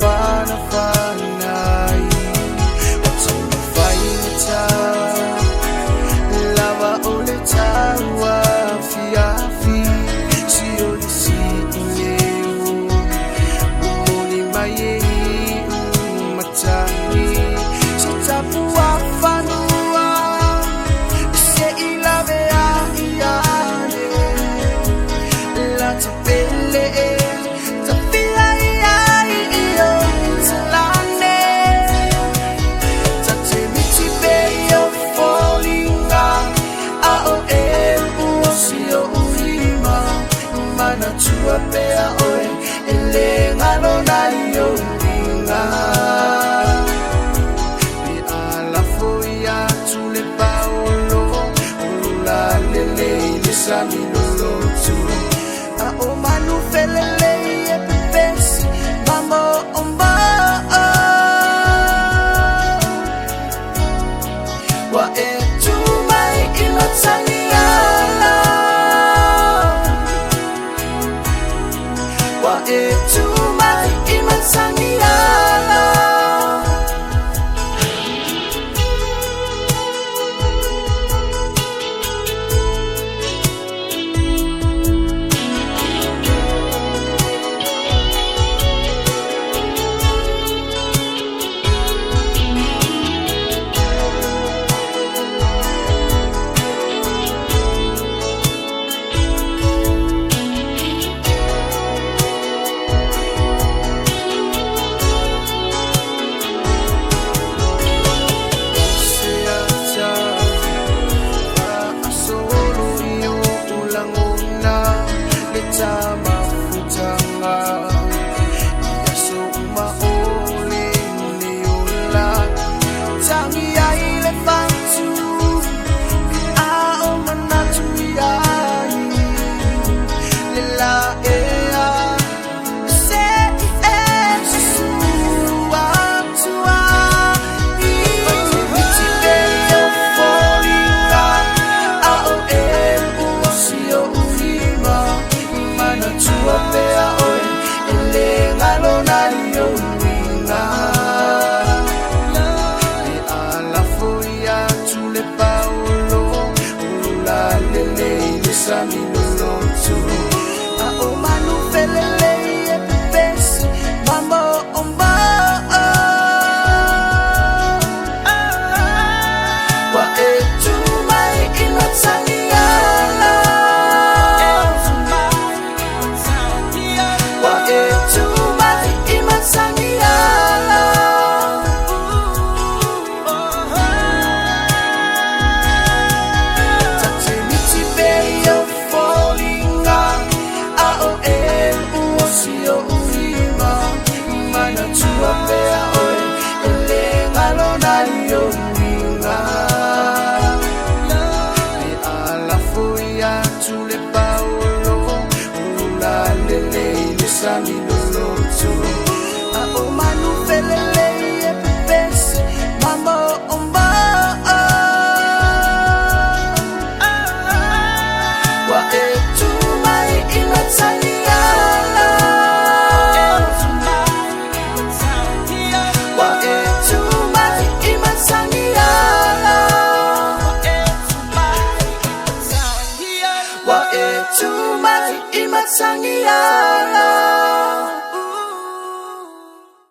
fana-fanai atau faita lava ole tawa fiafi sioli si ileu umoni maye matani sitapua fanua se ilave a iane la tapele tua pea oe ele ngalo na yo ninga ni ala foia tule paolo la lele le samilolo tu a o manu felele e pes mamo omba wa e tu mai ilatsani itu mai iman sangiala tua pea oe ele ngalo na yo